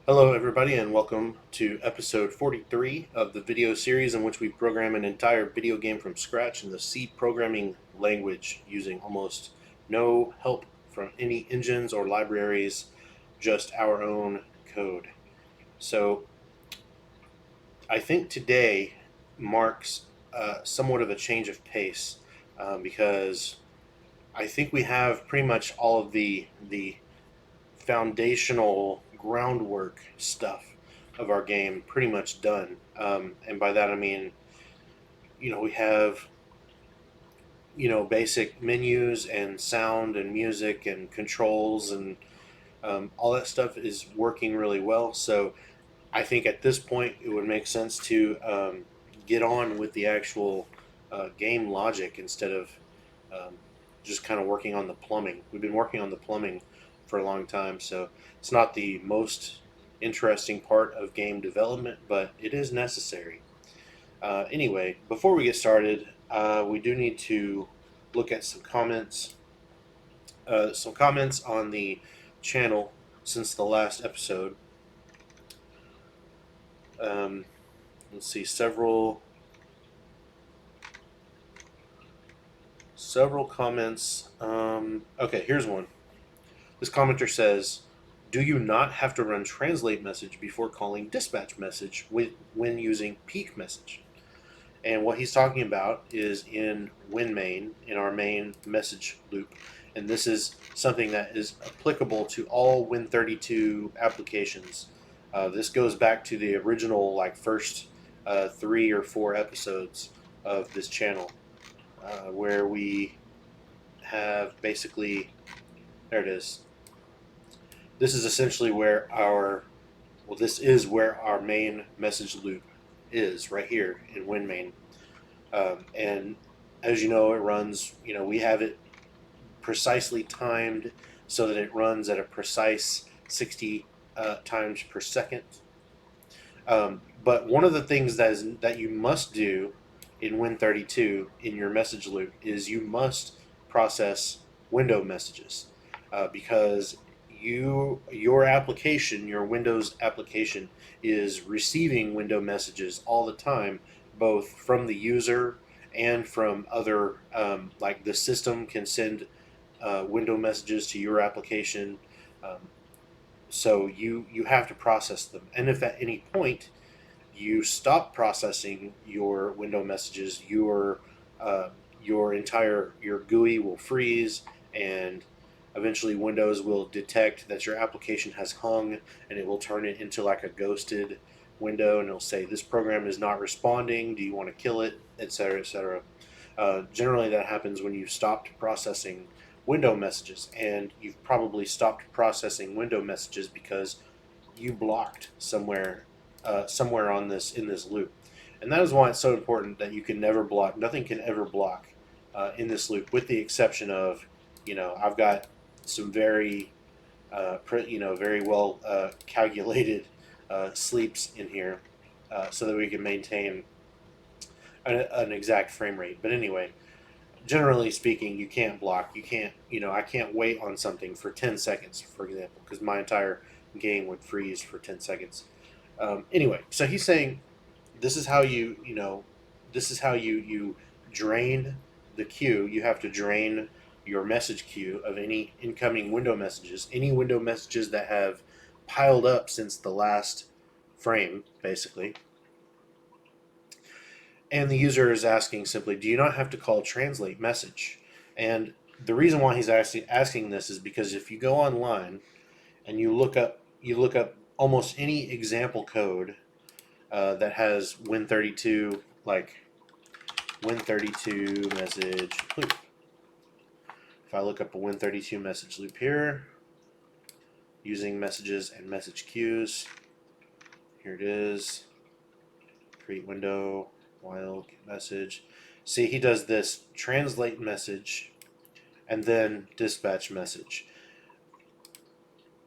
Hello, everybody, and welcome to episode 43 of the video series in which we program an entire video game from scratch in the C programming language using almost no help from any engines or libraries, just our own code. So, I think today marks somewhat of a change of pace because I think we have pretty much all of the foundational groundwork stuff of our game pretty much done. And by that I mean, we have, basic menus and sound and music and controls and all that stuff is working really well. So I think at this point it would make sense to get on with the actual game logic instead of um, just kind of working on the plumbing. We've been working on the plumbing for a long time, so it's not the most interesting part of game development, but it is necessary. Anyway, before we get started, we do need to look at some comments. Some comments on the channel since the last episode. Um, let's see, several comments. Okay, here's one. This commenter says, "Do you not have to run translate message before calling dispatch message when using peak message?" And what he's talking about is in WinMain, in our main message loop. And this is something that is applicable to all Win32 applications. This goes back to the original, like, first 3 or 4 episodes of this channel, where we have basically, there it is. This is essentially where this is where our main message loop is, right here in WinMain. And as you know, it runs, we have it precisely timed so that it runs at a precise 60 times per second. But one of the things that you must do in Win32 in your message loop is you must process window messages, because your application, your Windows application, is receiving window messages all the time, both from the user and from other, like the system can send window messages to your application. Um, so you have to process them, and if at any point you stop processing your window messages, uh, your GUI will freeze, and eventually Windows will detect that your application has hung, and it will turn it into like a ghosted window, and it'll say this program is not responding. Do you want to kill it, etc., etc. Generally, that happens when you've stopped processing window messages, and you've probably stopped processing window messages because you blocked somewhere on this in this loop, and that is why it's so important that you can never block. Nothing can ever block in this loop, with the exception of, I've got some very well calculated sleeps in here, so that we can maintain an exact frame rate. But anyway, generally speaking, you can't block. You can't, I can't wait on something for 10 seconds, for example, because my entire game would freeze for 10 seconds. Anyway, so he's saying this is how you drain the queue. You have to drain your message queue of any incoming window messages, any window messages that have piled up since the last frame, basically. And the user is asking simply, do you not have to call translate message? And the reason why he's asking this is because if you go online and you look up almost any example code that has Win32, like Win32 message loop. If I look up a Win32 message loop here, using messages and message queues, here it is. Create window, while get message. See, he does this translate message and then dispatch message.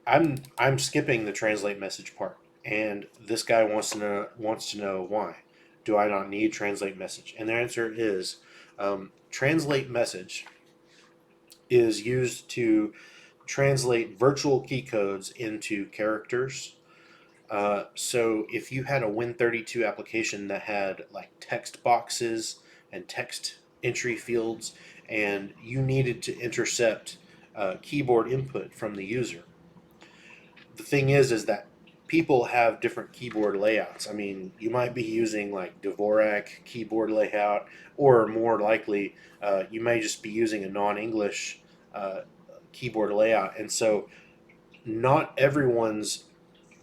I'm skipping the translate message part, and this guy wants to know why. Do I not need translate message? And the answer is, translate message is used to translate virtual key codes into characters, So if you had a Win32 application that had like text boxes and text entry fields, and you needed to intercept keyboard input from the user, the thing is that people have different keyboard layouts. I mean, you might be using like Dvorak keyboard layout, or more likely, you may just be using a non-English uh, keyboard layout, and so not everyone's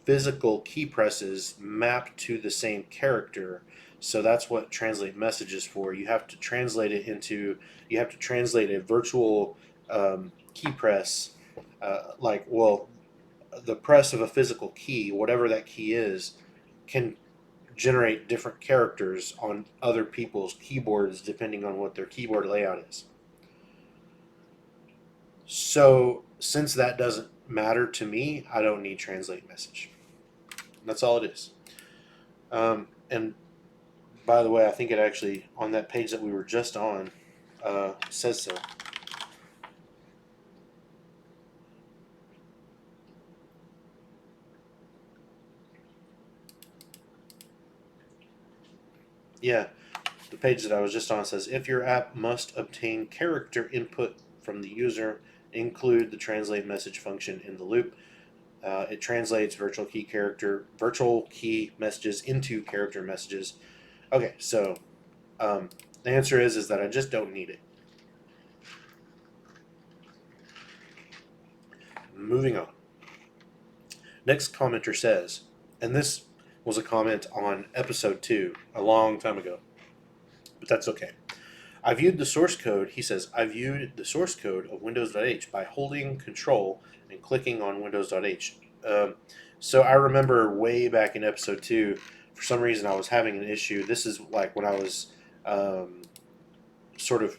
physical key presses map to the same character. So that's what translate message is for. You have to translate it into, you have to translate a virtual key press, well, the press of a physical key, whatever that key is, can generate different characters on other people's keyboards depending on what their keyboard layout is. So since that doesn't matter to me, I don't need translate message. That's all it is. And by the way, I think it actually, on that page that we were just on, says so. Yeah, the page that I was just on says, if your app must obtain character input from the user, include the translate message function in the loop. It translates virtual key messages into character messages. Okay, so the answer is that I just don't need it. Moving on. Next commenter says, and this was a comment on episode 2 a long time ago, but that's okay. I viewed the source code, he says, I viewed the source code of Windows.h by holding Control and clicking on Windows.h. So I remember way back in episode 2, for some reason I was having an issue. This is like when I was sort of,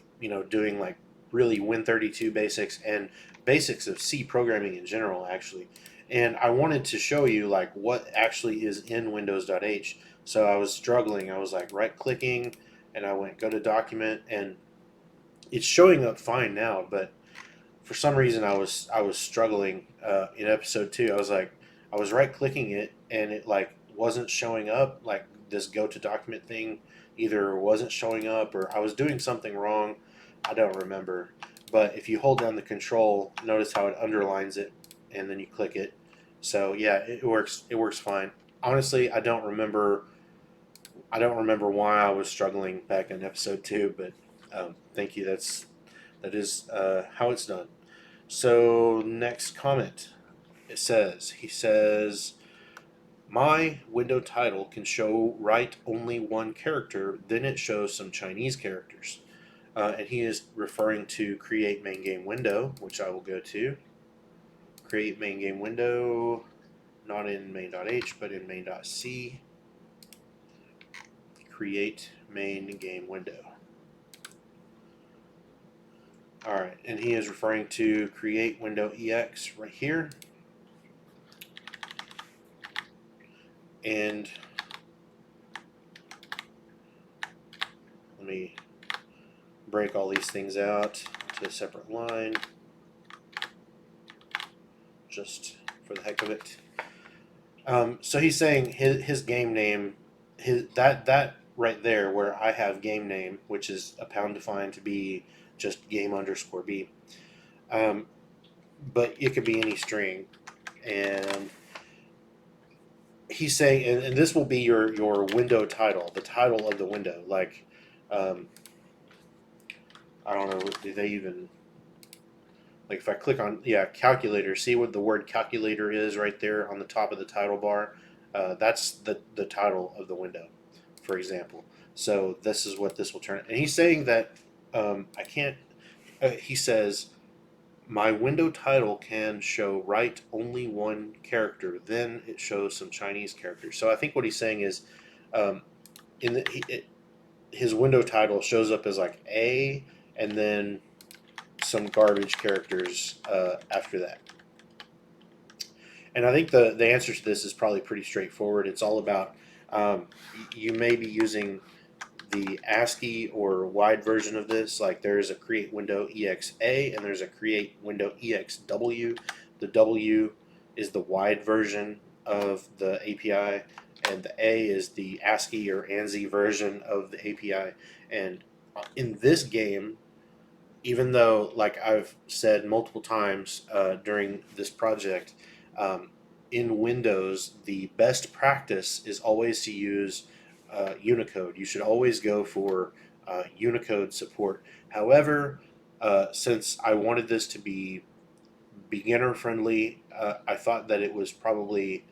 doing like really Win32 basics and basics of C programming in general, actually. And I wanted to show you like what actually is in Windows.h. So I was struggling. I was like right clicking, and I went go to document, and it's showing up fine now. But for some reason, I was struggling in episode 2. I was right clicking it, and it like wasn't showing up. Like this go to document thing either wasn't showing up, or I was doing something wrong. I don't remember. But if you hold down the control, notice how it underlines it, and then you click it. So yeah, it works. It works fine. Honestly, I don't remember. I don't remember why I was struggling back in episode 2, but thank you. That is how it's done. So next comment, he says, my window title can write only one character, then it shows some Chinese characters. And he is referring to create main game window, which I will go to. Create main game window, not in main.h, but in main.c. Create main game window. Alright, and he is referring to create window ex right here. And let me break all these things out to a separate line, just for the heck of it. So he's saying his game name, that right there where I have game name, which is a pound defined to be just game_b. But it could be any string, and he's saying, and this will be your window title, the title of the window. Like, I don't know, do they even, like if I click on, calculator, see what the word calculator is right there on the top of the title bar? That's the title of the window, for example. So this is what this will turn. And he's saying that I can't, he says, my window title can write only one character, then it shows some Chinese characters. So I think what he's saying is, his window title shows up as like A, and then some garbage characters after that. And I think the answer to this is probably pretty straightforward. It's all about, you may be using the ASCII or wide version of this. Like there's a create window exa, and there's a create window exw. The W is the wide version, of the API, and the A is the ASCII or ANSI version of the API. And in this game, even though, like I've said multiple times during this project, in Windows, the best practice is always to use Unicode. You should always go for Unicode support. However, since I wanted this to be beginner friendly, I thought that it was probably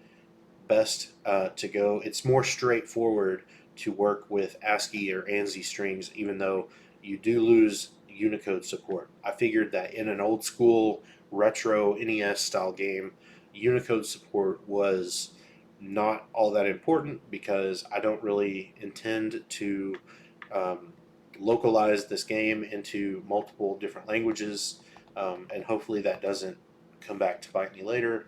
best to go. It's more straightforward to work with ASCII or ANSI strings, even though you do lose Unicode support. I figured that in an old school retro NES style game, Unicode support was not all that important because I don't really intend to localize this game into multiple different languages, and hopefully that doesn't come back to bite me later.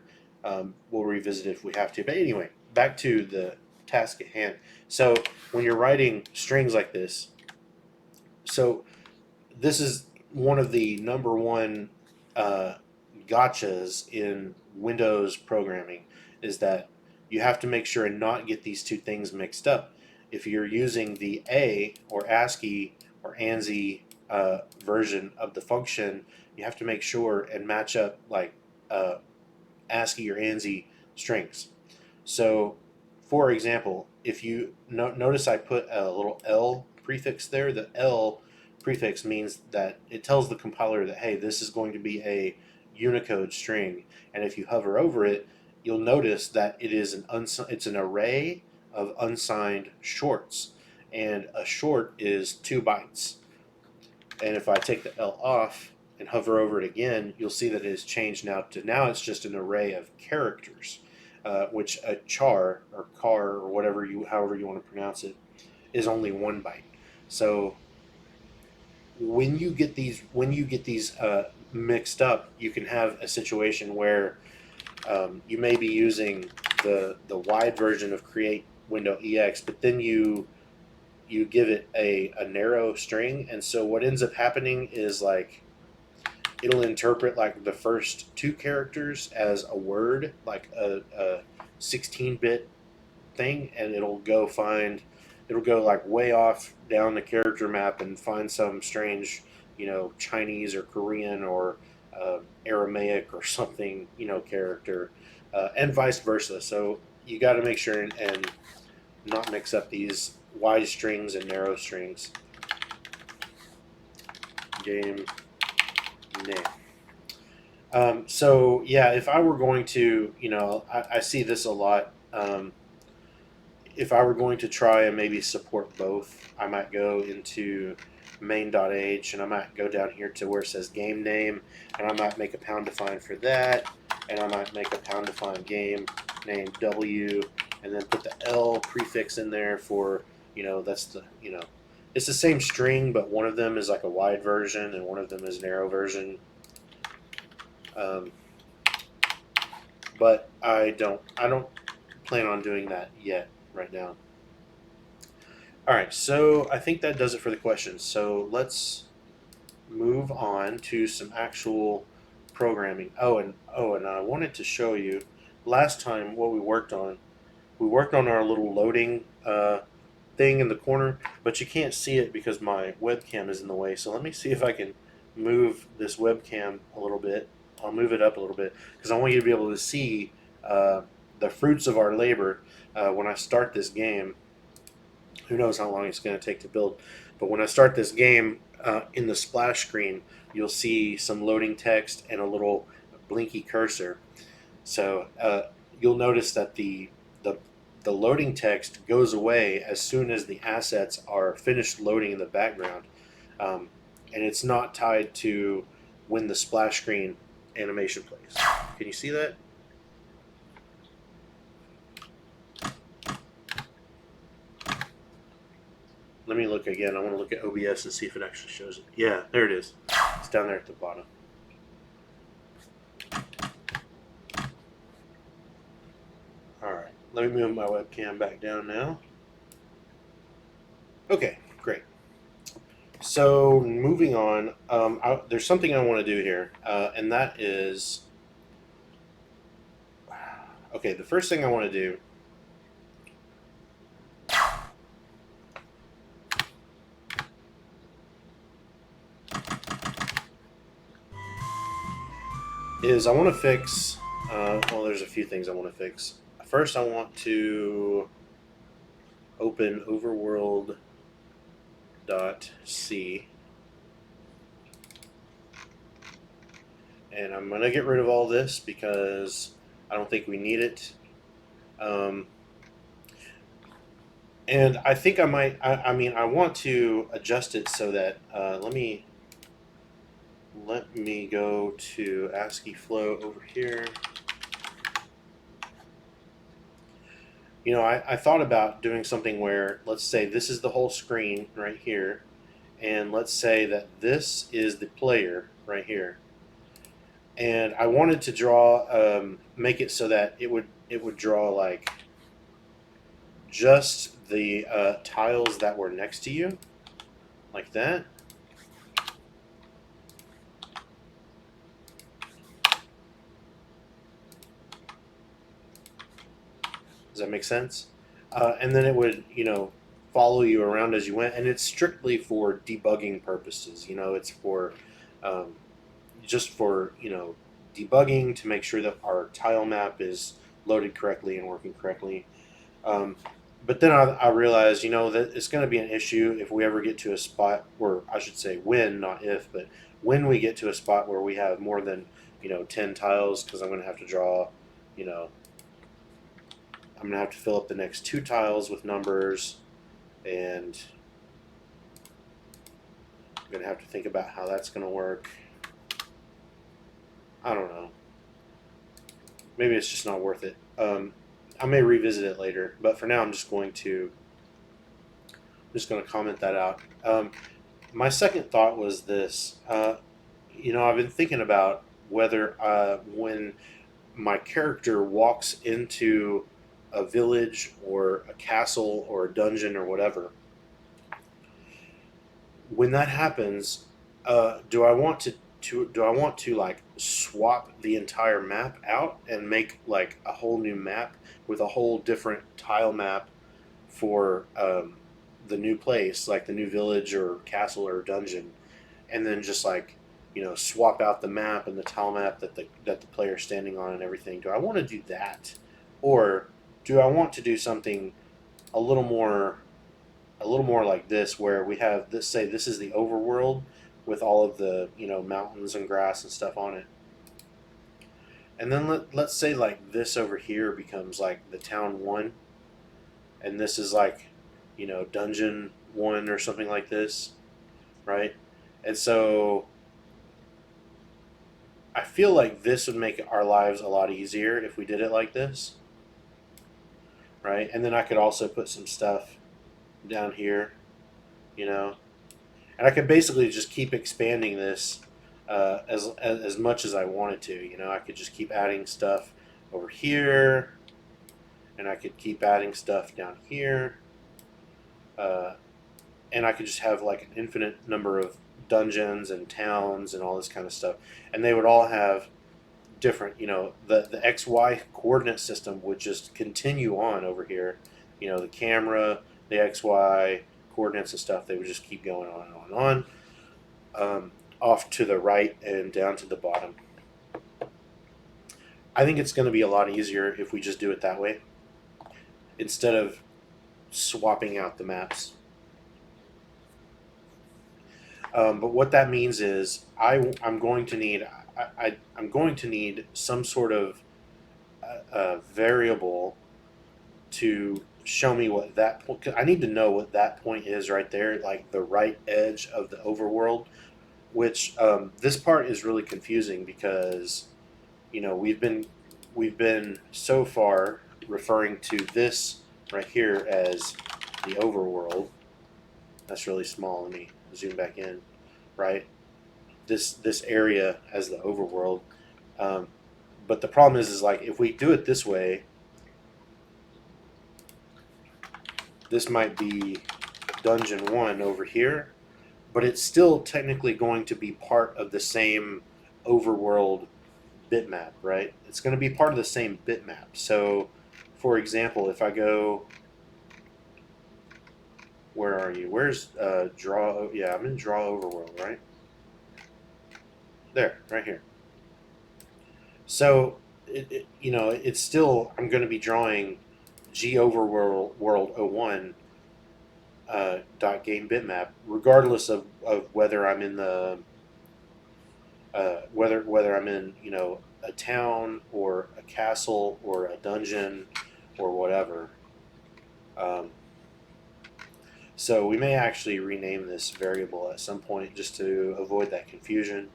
We'll revisit it if we have to. But anyway, back to the task at hand. So when you're writing strings like this, so this is one of the number one gotchas in Windows programming, is that you have to make sure and not get these two things mixed up. If you're using the A or ASCII or ANSI version of the function, you have to make sure and match up like ASCII or ANSI strings. So, for example, if you notice I put a little L prefix there, the L prefix means that it tells the compiler that, hey, this is going to be a Unicode string. And if you hover over it, you'll notice that it is it's an array of unsigned shorts. And a short is 2 bytes. And if I take the L off and hover over it again, you'll see that it has changed now it's just an array of characters, which a char or car or however you want to pronounce it is only 1 byte. So when you get these mixed up, you can have a situation where you may be using the wide version of Create Window EX, but then you give it a narrow string, and so what ends up happening is like it'll interpret like the first 2 characters as a word, like a 16-bit thing, and it'll go like way off down the character map and find some strange, Chinese or Korean or Aramaic or something, character, and vice versa. So you got to make sure and not mix up these wide strings and narrow strings. Game name. So yeah, if I were going to, I see this a lot. If I were going to try and maybe support both, I might go into main.h and I might go down here to where it says game name, and I might make a pound define for that, and I might make a pound define game name W, and then put the L prefix in there for, that's the, it's the same string, but one of them is like a wide version and one of them is narrow version. But I don't plan on doing that yet right now. All right, so I think that does it for the questions. So let's move on to some actual programming. And I wanted to show you last time what we worked on. We worked on our little loading thing in the corner, but you can't see it because my webcam is in the way. So let me see if I can move this webcam a little bit. I'll move it up a little bit because I want you to be able to see the fruits of our labor when I start this game. Who knows how long it's going to take to build, but when I start this game, in the splash screen, you'll see some loading text and a little blinky cursor. So you'll notice that the loading text goes away as soon as the assets are finished loading in the background, and it's not tied to when the splash screen animation plays. Can you see that? Let me look again. I want to look at OBS and see if it actually shows it. Yeah, there it is. It's down there at the bottom. Alright, let me move my webcam back down now. Okay, great. So, moving on, there's something I want to do here, and that is... Okay, the first thing I want to do is I want to fix, well, there's a few things I want to fix. First, I want to open overworld.c, and I'm going to get rid of all this because I don't think we need it. And I think I might, I mean, I want to adjust it so that, let me go to ASCII flow over here. You know, I thought about doing something where, let's say this is the whole screen right here, and let's say that this is the player right here. And I wanted to draw, make it so that it would draw like just the tiles that were next to you, like that. Does that make sense? And then it would, you know, follow you around as you went, and it's strictly for debugging purposes. You know, it's for just for, you know, debugging to make sure that our tile map is loaded correctly and working correctly. But then I realized, you know, that it's going to be an issue if we ever get to a spot where, I should say when, not if, but when we get to a spot where we have more than, you know, 10 tiles, because I'm going to have to draw, you know, I'm going to have to fill up the next 2 tiles with numbers, and I'm going to have to think about how that's going to work. I don't know. Maybe it's just not worth it. I may revisit it later, but for now I'm just going to comment that out. My second thought was this. You know, I've been thinking about whether when my character walks into a village or a castle or a dungeon or whatever, when that happens, do I want to like swap the entire map out and make like a whole new map with a whole different tile map for the new place, like the new village or castle or dungeon, and then just like, you know, swap out the map and the tile map that the player's standing on and everything? Do I want to do that, or do I want to do something a little more like this, where we have this, say this is the overworld with all of the, you know, mountains and grass and stuff on it, and then let's say like this over here becomes like the town 1, and this is like, you know, dungeon 1 or something like this, right? And so I feel like this would make our lives a lot easier if we did it like this, right? And then I could also put some stuff down here, you know, and I could basically just keep expanding this as much as I wanted to. You know, I could just keep adding stuff over here, and I could keep adding stuff down here, and I could just have like an infinite number of dungeons and towns and all this kind of stuff, and they would all have different, you know, the XY coordinate system would just continue on over here. You know, the camera, the XY coordinates and stuff, they would just keep going on and on and on, off to the right and down to the bottom. I think it's going to be a lot easier if we just do it that way instead of swapping out the maps. But what that means is I'm going to need some sort of variable to show me what that point. I need to know what that point is right there, like the right edge of the overworld. Which this part is really confusing because, you know, we've been so far referring to this right here as the overworld. That's really small. Let me zoom back in. Right, this area as the overworld. But the problem is like if we do it this way, this might be dungeon 1 over here, but it's still technically going to be part of the same overworld bitmap, right? It's going to be part of the same bitmap. So, for example, if I go, where are you? Where's draw? Yeah, I'm in draw overworld, right? There, right here. So, it's still, I'm going to be drawing G overworld world 01 dot game bitmap, regardless of whether I'm in the whether I'm in a town or a castle or a dungeon or whatever. Um, so we may actually rename this variable at some point just to avoid that confusion.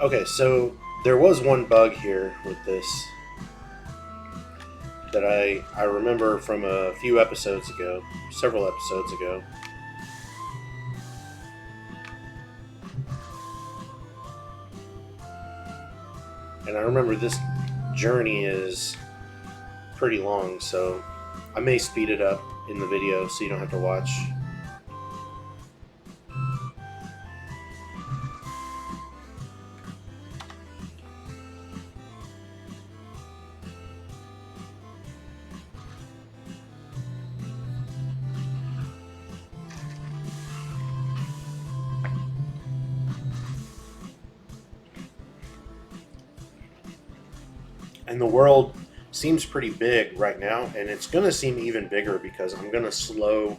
Okay, so there was one bug here with this that I remember from a few episodes ago, several episodes ago. And I remember this journey is pretty long, so I may speed it up in the video so you don't have to watch. And the world seems pretty big right now, and it's going to seem even bigger because I'm going to slow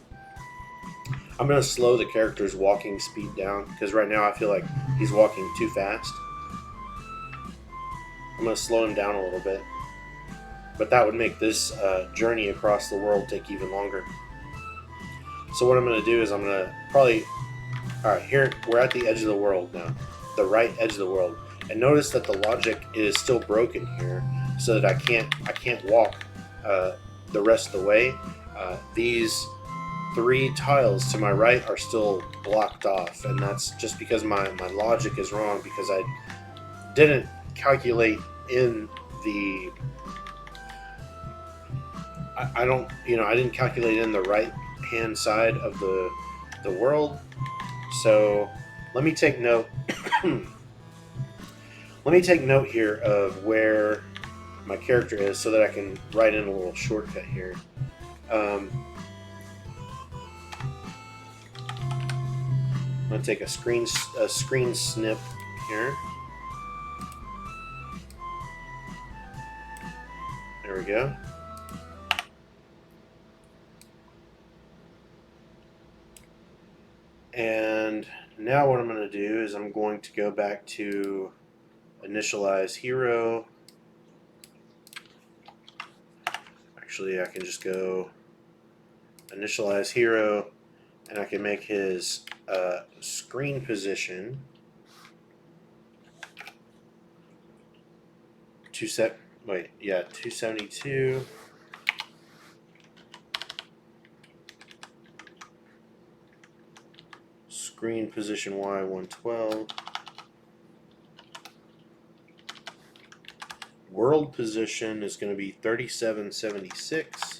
the character's walking speed down, because right now I feel like he's walking too fast. I'm going to slow him down a little bit, but that would make this journey across the world take even longer. So what I'm going to do is I'm going to probably, all right, here we're at the edge of the world now, the right edge of the world, and notice that the logic is still broken here, so that I can't walk the rest of the way. These 3 tiles to my right are still blocked off, and that's just because my logic is wrong, because I didn't calculate in the I didn't calculate in the right hand side of the world. So let me take note here of where my character is, so that I can write in a little shortcut here. I'm going to take a screen snip here. There we go. And now what I'm going to do is I'm going to go back to initialize hero. Actually, I can just go initialize hero, and I can make his screen position 272. Screen position Y 112. World position is going to be 3776.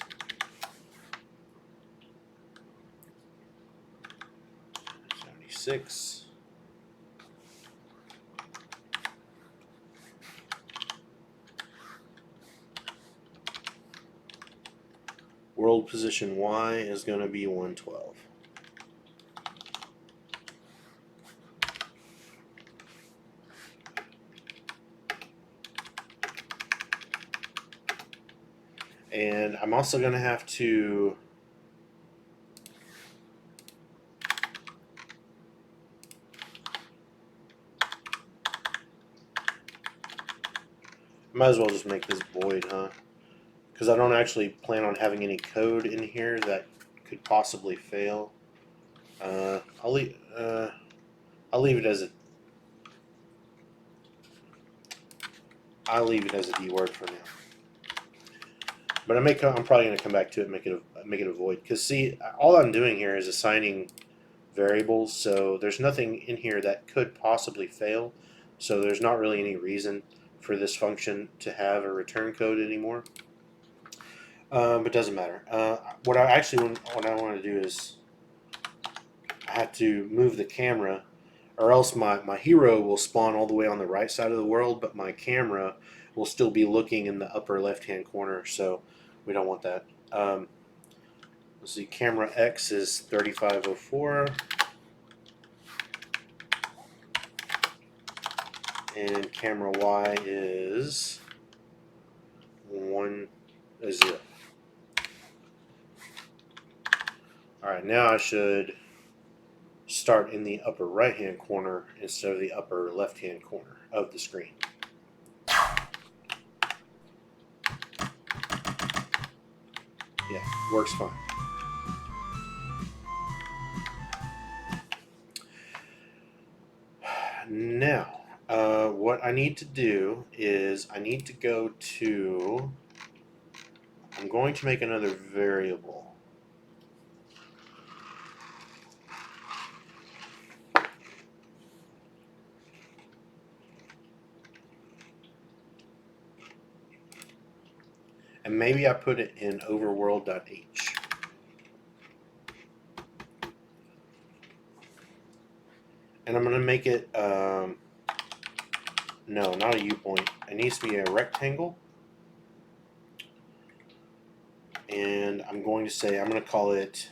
World position Y is going to be 112. And I'm also going to have to might as well just make this void, huh? Because I don't actually plan on having any code in here that could possibly fail. I'll leave it as a D word for now. But I'm probably going to come back to it and make it a void. Because see, all I'm doing here is assigning variables, so there's nothing in here that could possibly fail. So there's not really any reason for this function to have a return code anymore. But it doesn't matter. What I want to do is I have to move the camera, or else my hero will spawn all the way on the right side of the world, but my camera will still be looking in the upper left-hand corner, so we don't want that. Let's see, camera X is 3504, and camera Y is 10. Alright, now I should start in the upper right hand corner instead of the upper left hand corner of the screen. Yeah, works fine. Now, what I need to do is I need to go to, I'm going to make another variable. And maybe I put it in overworld.h. And I'm going to make it, no, not a U-point. It needs to be a rectangle. And I'm going to say, I'm going to call it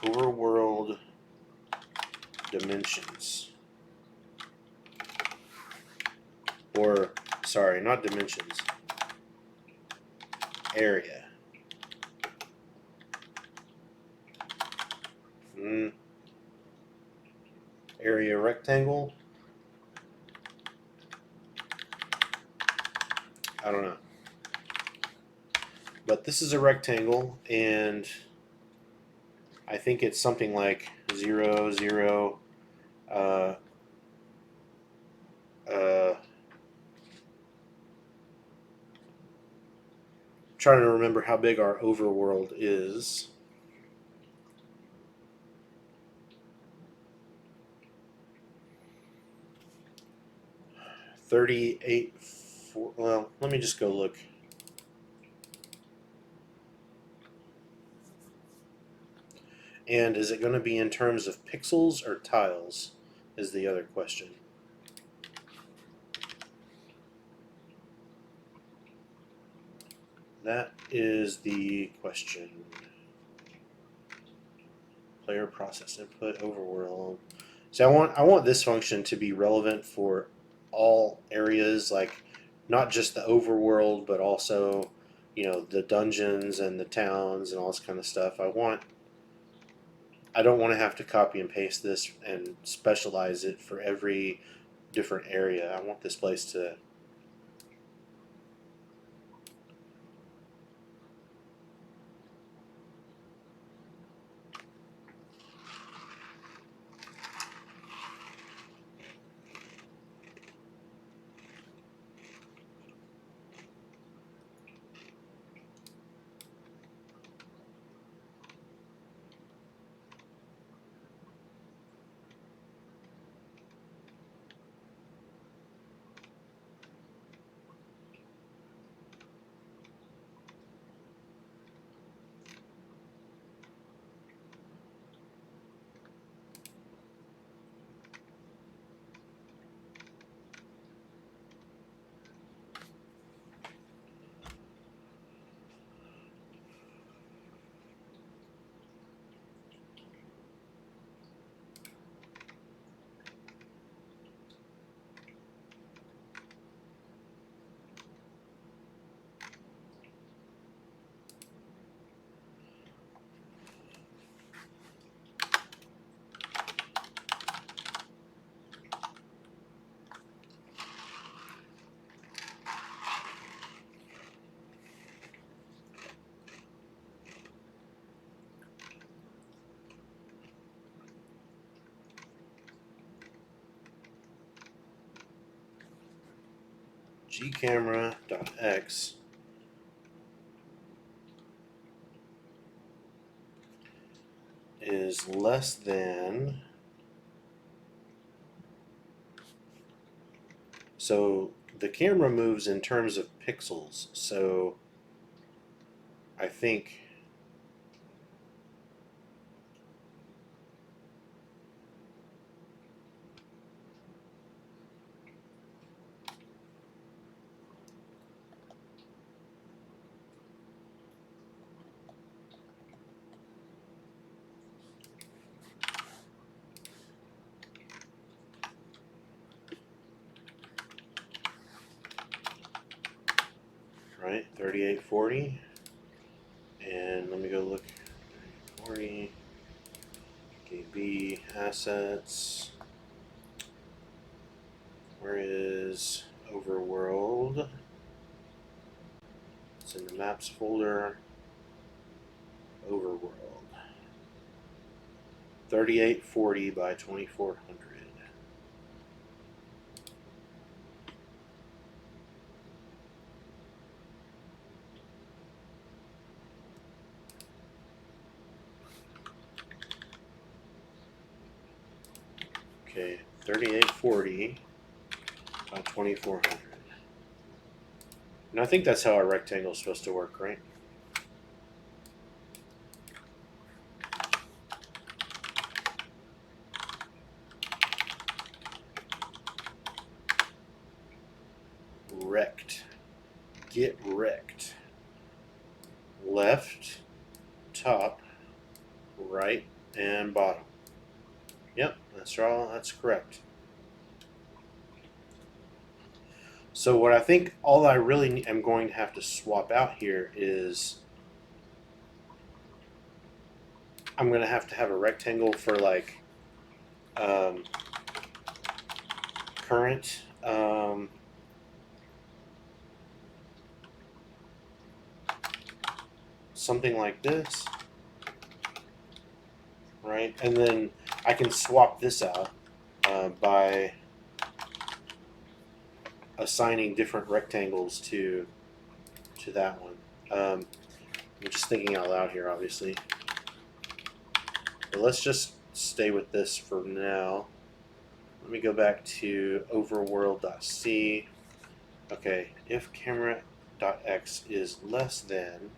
overworld dimensions. Or, sorry, not dimensions. Area. Area rectangle. I don't know. But this is a rectangle, and I think it's something like 0, 0, trying to remember how big our overworld is. Well, let me just go look. And is it going to be in terms of pixels or tiles is the other question. That is the question. Player process input overworld. So I want this function to be relevant for all areas, like not just the overworld, but also, you know, the dungeons and the towns and all this kind of stuff. I don't want to have to copy and paste this and specialize it for every different area. I want this place to gcamera.x is less than, so the camera moves in terms of pixels, so I think right, 3840, and let me go look. 40 KB assets. Where is Overworld? It's in the maps folder. Overworld. 3840 by 2400. Okay, 3840 by 2400. And I think that's how a rectangle is supposed to work, right? Rect. Get rect. Left, top, right, and bottom. Yep, that's correct. So what I think all I really am going to have to swap out here is I'm going to have a rectangle for like current something like this, right? And then I can swap this out by assigning different rectangles to that one. I'm just thinking out loud here, obviously. But let's just stay with this for now. Let me go back to overworld.c. Okay, if camera.x is less than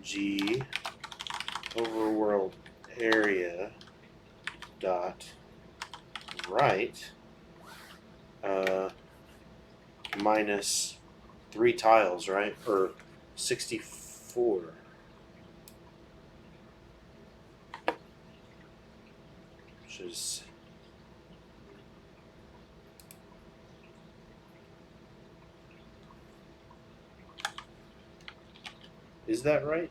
g overworld area dot right minus 3 tiles, right? Or 64. Which is that right?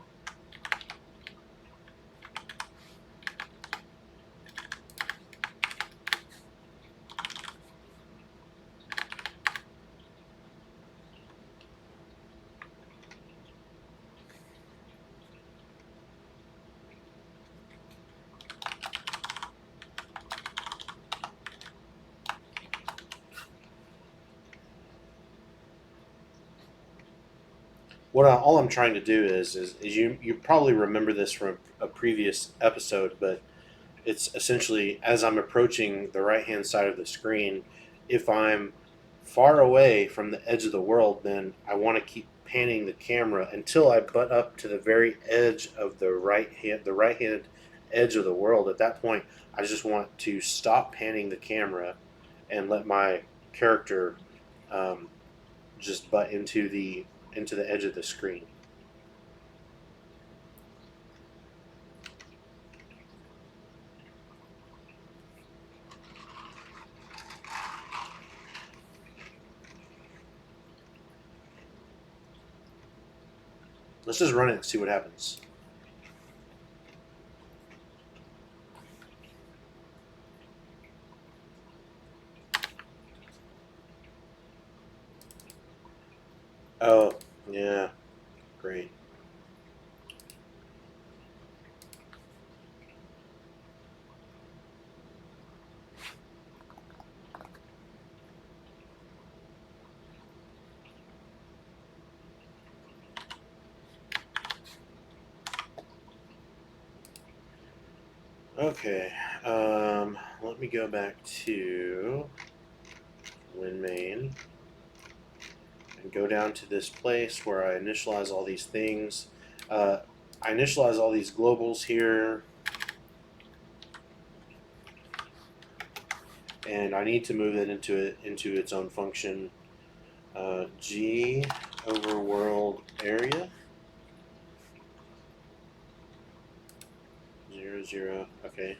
All I'm trying to do is you probably remember this from a previous episode, but it's essentially as I'm approaching the right hand side of the screen, if I'm far away from the edge of the world, then I want to keep panning the camera until I butt up to the very edge of the right hand edge of the world. At that point, I just want to stop panning the camera and let my character just butt into the edge of the screen. Let's just run it and see what happens. Oh, yeah. Great. Okay, let me go back to WinMain and go down to this place where I initialize all these things. I initialize all these globals here, and I need to move it into its own function. G over world area 0 0. Okay.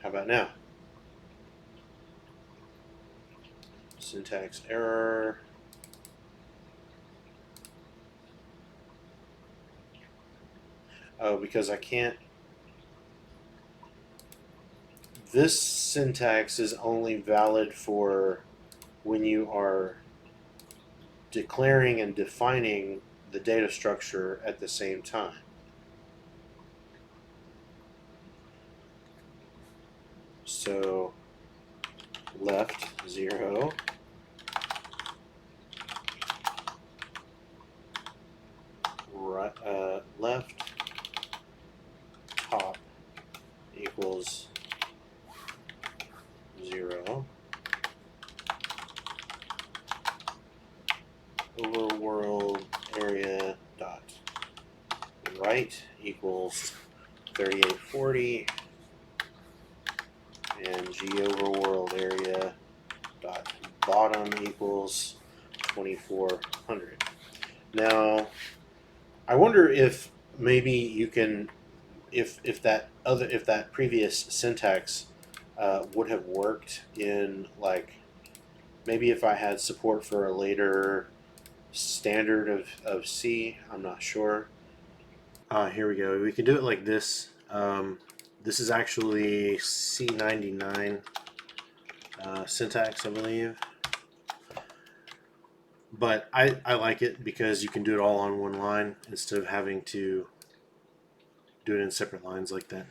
How about now? Syntax error. Oh, because I can't. This syntax is only valid for when you are declaring and defining the data structure at the same time. So left 0, right, left top equals 0, over world area dot right equals 3840, and G over world area dot bottom equals 2400. Now, I wonder if maybe you can, if that previous syntax would have worked in, like, maybe if I had support for a later standard of C. I'm not sure. Here we go. We can do it like this. This is actually C99 syntax, I believe. But I like it because you can do it all on one line instead of having to do it in separate lines like that.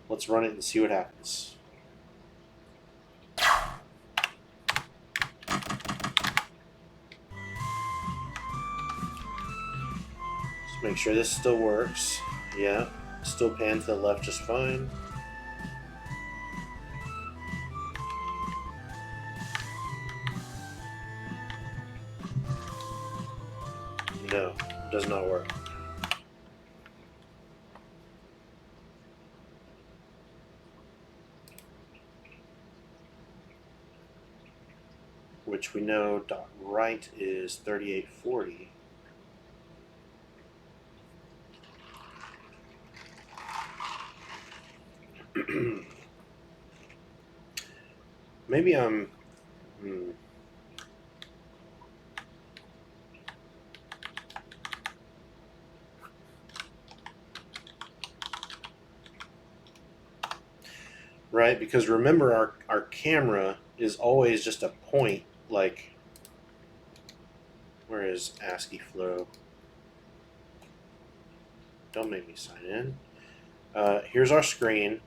Let's run it and see what happens. Let's make sure this still works. Yeah, still pan to the left just fine. No, it does not work. Which we know dot right is 3840. Maybe I'm. Right, because remember our camera is always just a point, like, where is ASCII flow? Don't make me sign in. Here's our screen.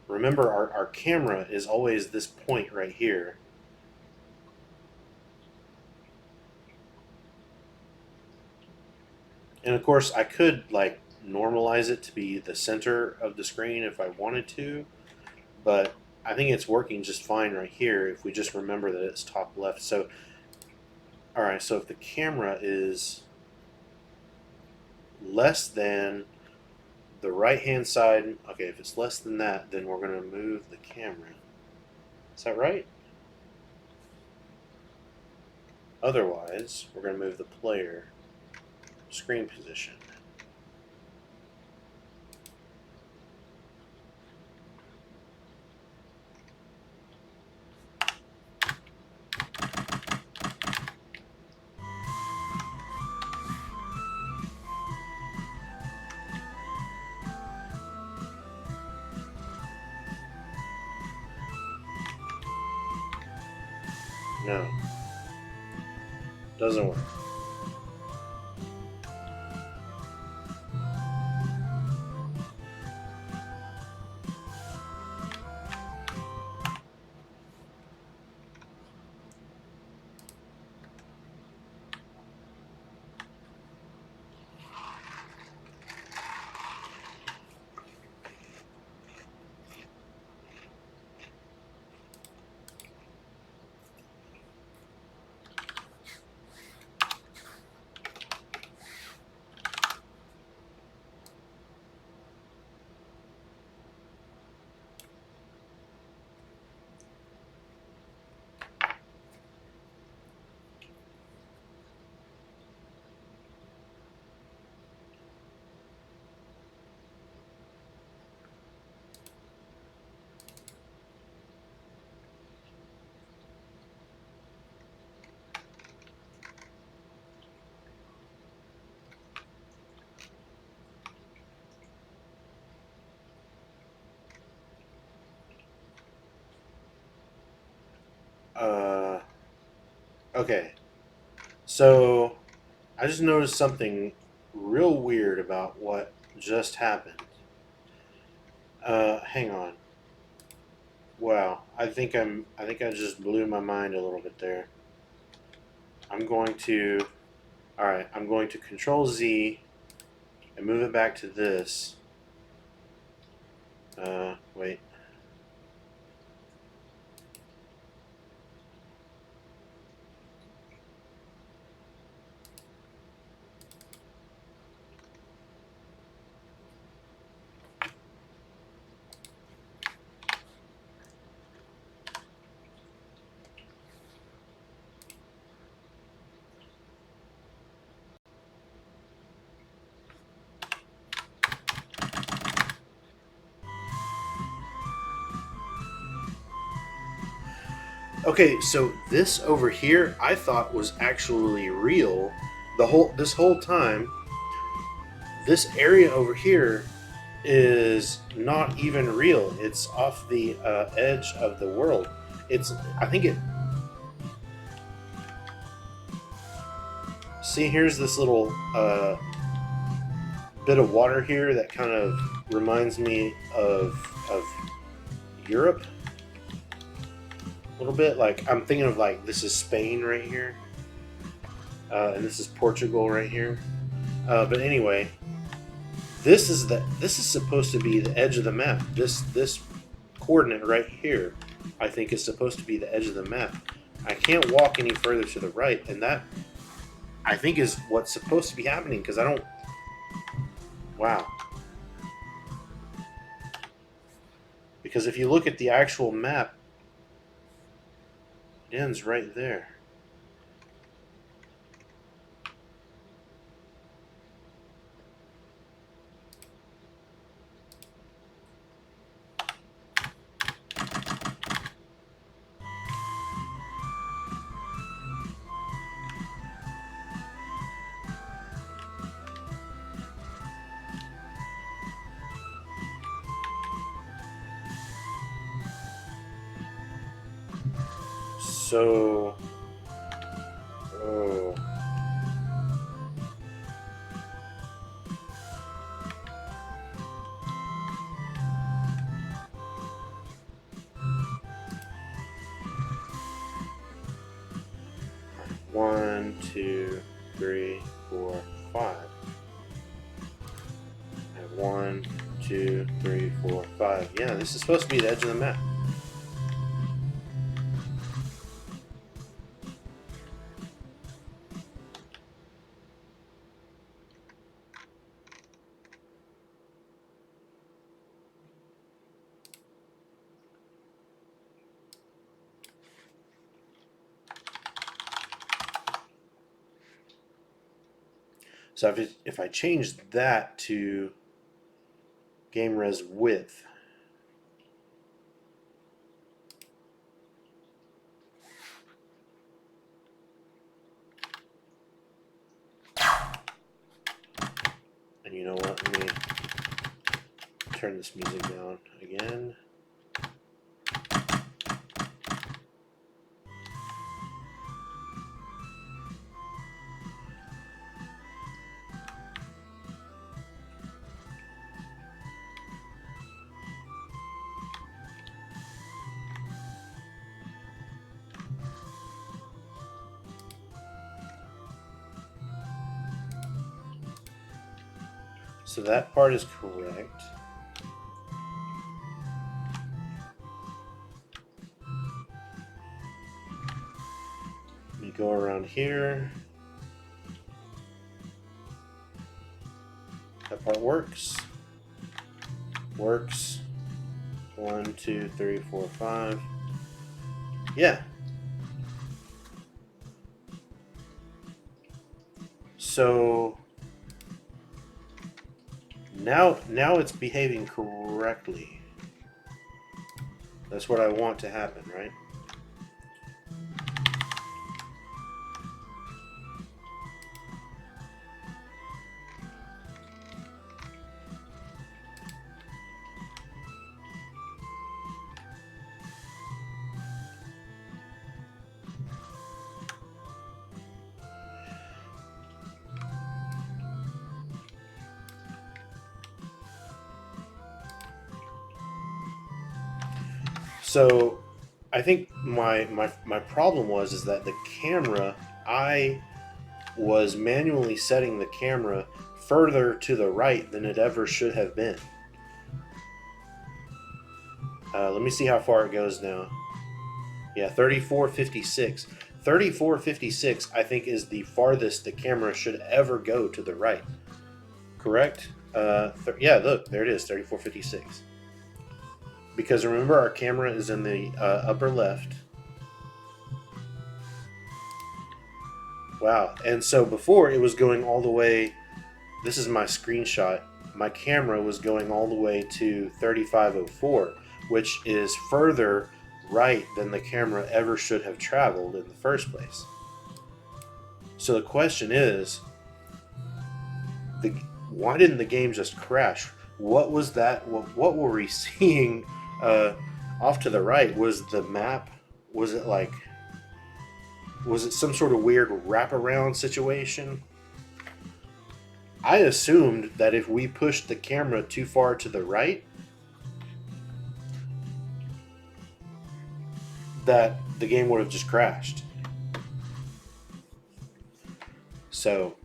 Remember our camera is always this point right here. And of course I could, like, normalize it to be the center of the screen if I wanted to, but I think it's working just fine right here if we just remember that it's top left. So, alright, so if the camera is less than the right hand side, okay, if it's less than that, then we're going to move the camera. Is that right? Otherwise, we're going to move the player screen position. No. Doesn't work. Okay, so I just noticed something real weird about what just happened. Hang on. Wow, I think I just blew my mind a little bit there. I'm going to. All right, I'm going to Control Z and move it back to this. Wait. Okay, so this over here I thought was actually real. This whole time, this area over here is not even real. It's off the edge of the world. It's I think it. See, here's this little bit of water here that kind of reminds me of Europe a little bit. Like I'm thinking of like this is Spain right here, and this is Portugal right here. But anyway, this is supposed to be the edge of the map. This coordinate right here, I think, is supposed to be the edge of the map. I can't walk any further to the right, and that I think is what's supposed to be happening because I don't. Wow. Because if you look at the actual map, it ends right there. So, oh, 1, 2, 3, 4, 5. And 1, 2, 3, 4, 5. Yeah, this is supposed to be the edge of the map. So if I change that to game res width, and you know what? Let me turn this music down again. So that part is correct. Let me go around here. That part works. Works. 1, 2, 3, 4, 5. Yeah. So now it's behaving correctly. That's what I want to happen, right? So I think my problem is that the camera, I was manually setting the camera further to the right than it ever should have been. Let me see how far it goes now. Yeah, 3456. 3456, I think, is the farthest the camera should ever go to the right. Correct? Yeah, look, there it is, 3456. Because remember, our camera is in the upper left. Wow. And so before, it was going all the way. This is my screenshot. My camera was going all the way to 3504, which is further right than the camera ever should have traveled in the first place. So the question is, why didn't the game just crash? What was that? What were we seeing off to the right? Was the map? Was it like? Was it some sort of weird wraparound situation? I assumed that if we pushed the camera too far to the right, that the game would have just crashed. So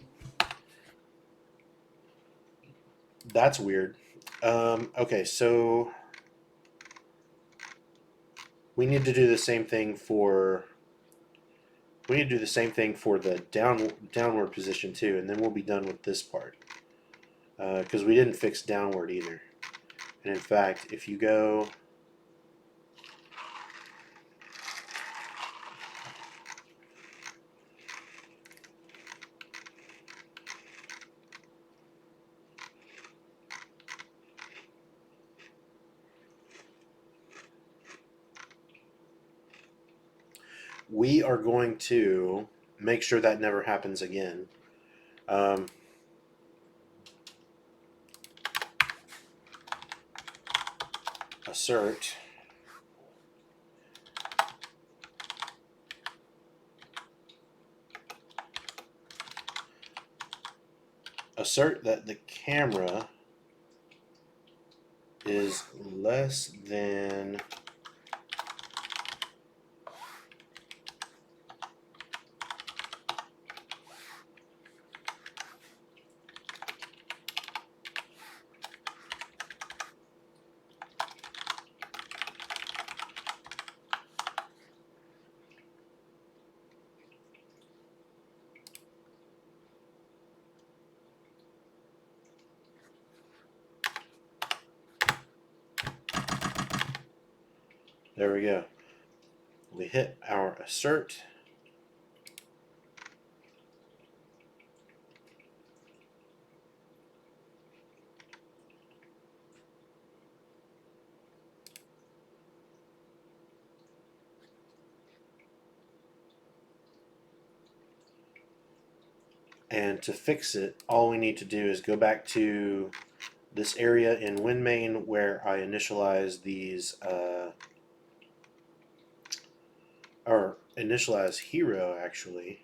that's weird. Okay, so we need to do the same thing for. We need to do the same thing for the downward position too, and then we'll be done with this part. Because we didn't fix downward either. And in fact, if you go... We are going to make sure that never happens again. Assert that the camera is less than There we go. We hit our assert. And to fix it, all we need to do is go back to this area in WinMain where I initialize these, or initialize hero actually.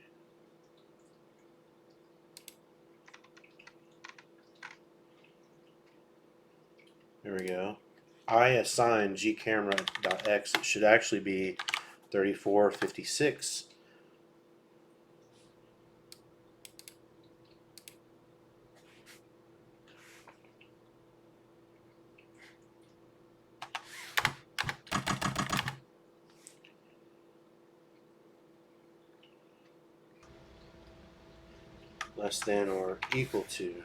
There we go. I assign gcamera.x. It should actually be 3456. Less than or equal to.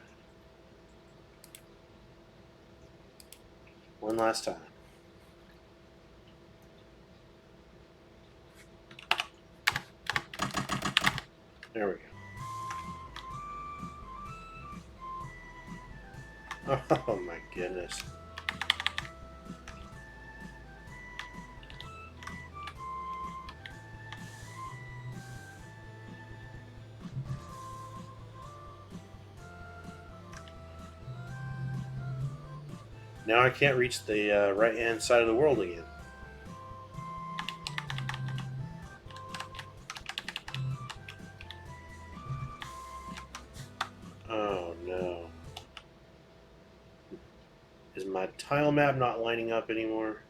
One last time. There we go. Oh my goodness. Now I can't reach the right-hand side of the world again. Oh no. Is my tile map not lining up anymore?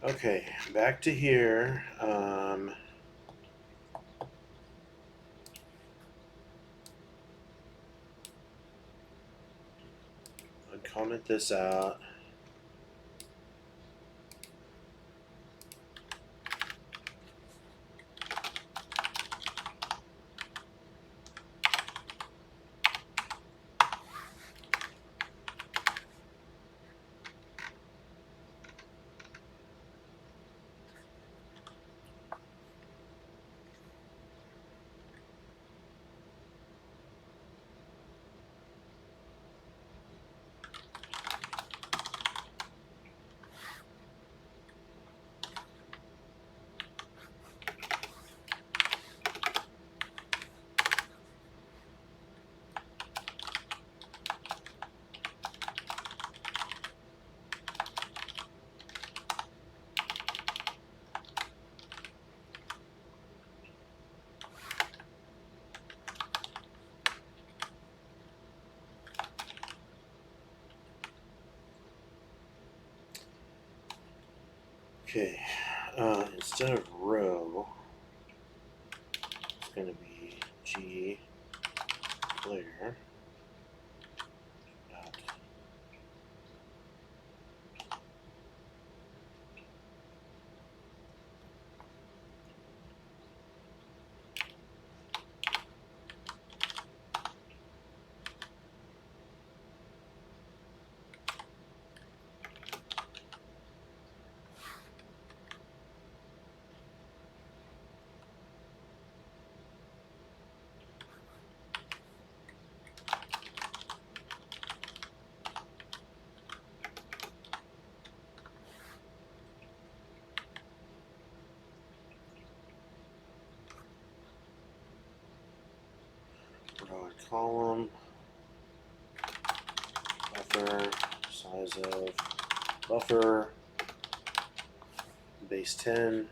Okay, back to here. Uncomment this out. Okay, instead of row, it's going to be G player dot row and column, buffer, size of buffer, base 10.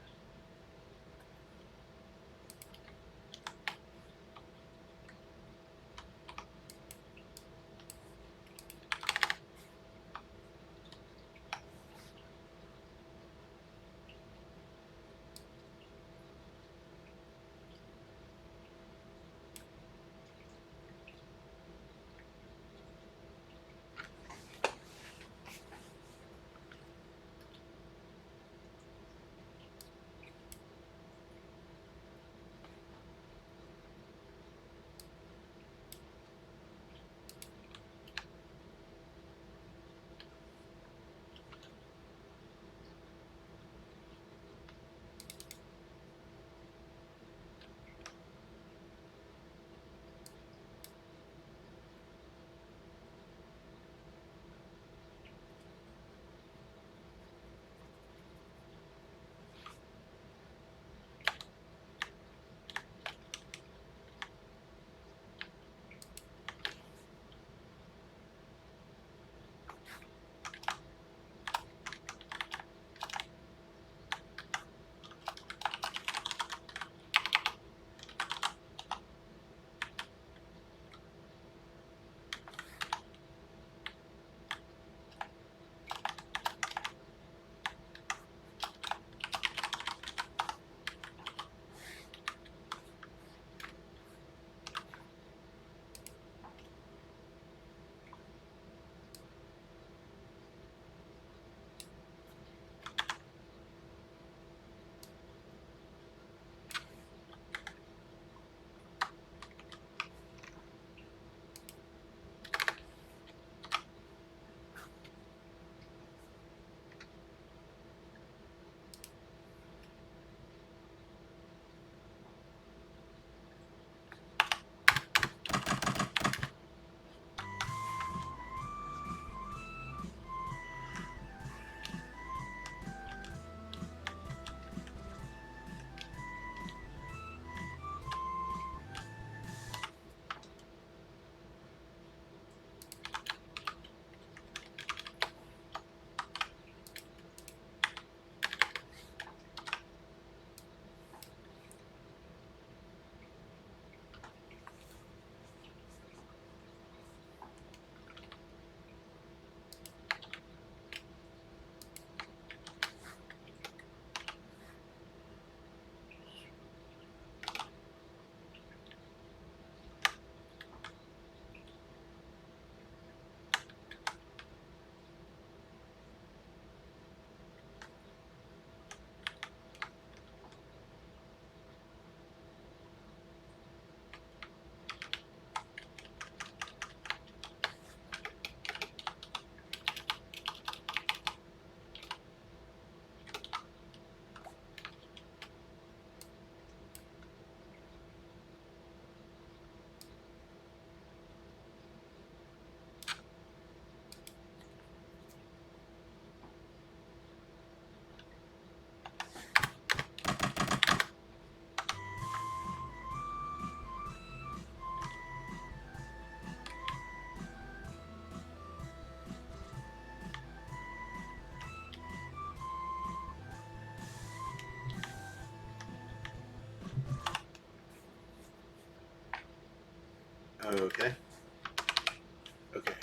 Okay. Okay.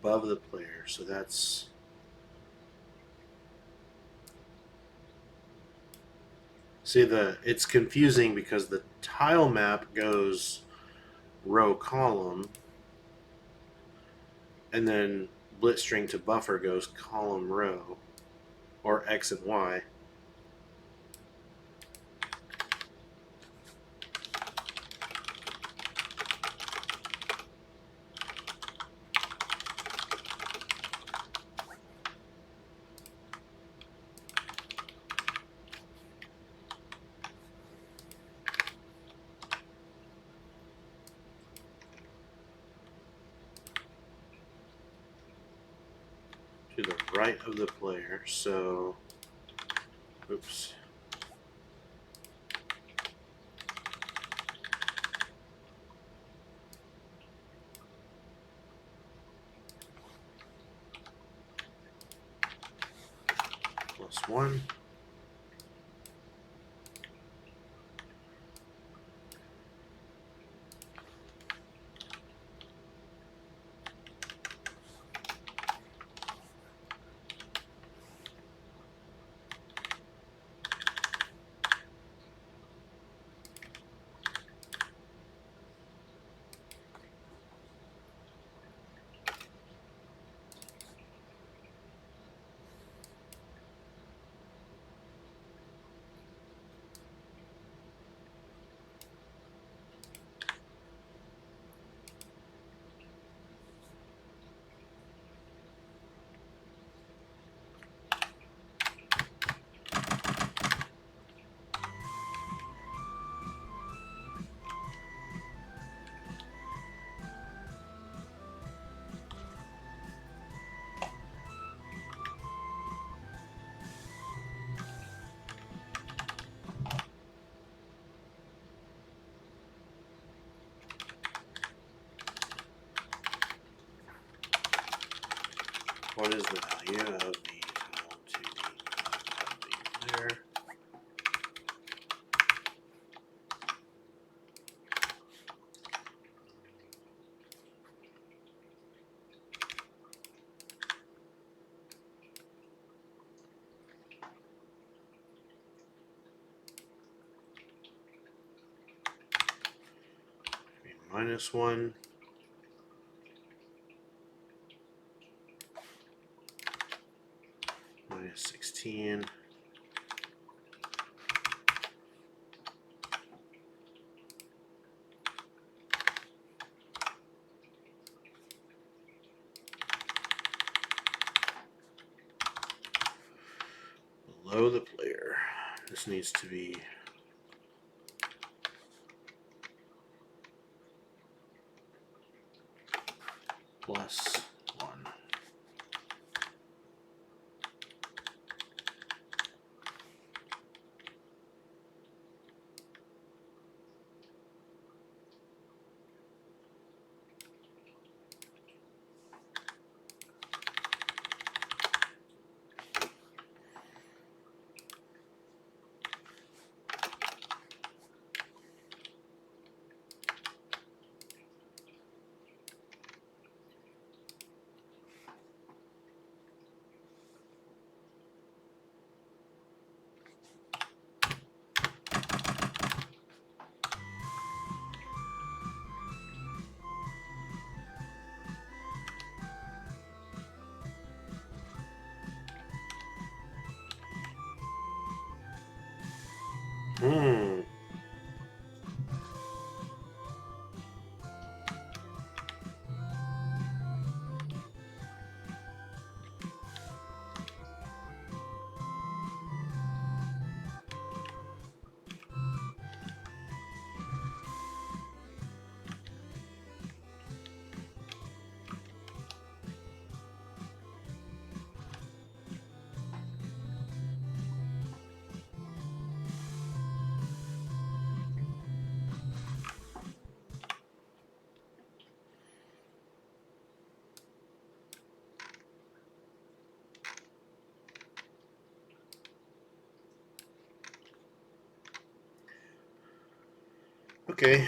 Above the player, so that's... See, it's confusing because the tile map goes row column, and then blitzstring to buffer goes column row, or X and Y. To the right of the player, so... Oops. +1. What is the value of the tile to the player? -1. -16. Below the player. This needs to be +1. Okay,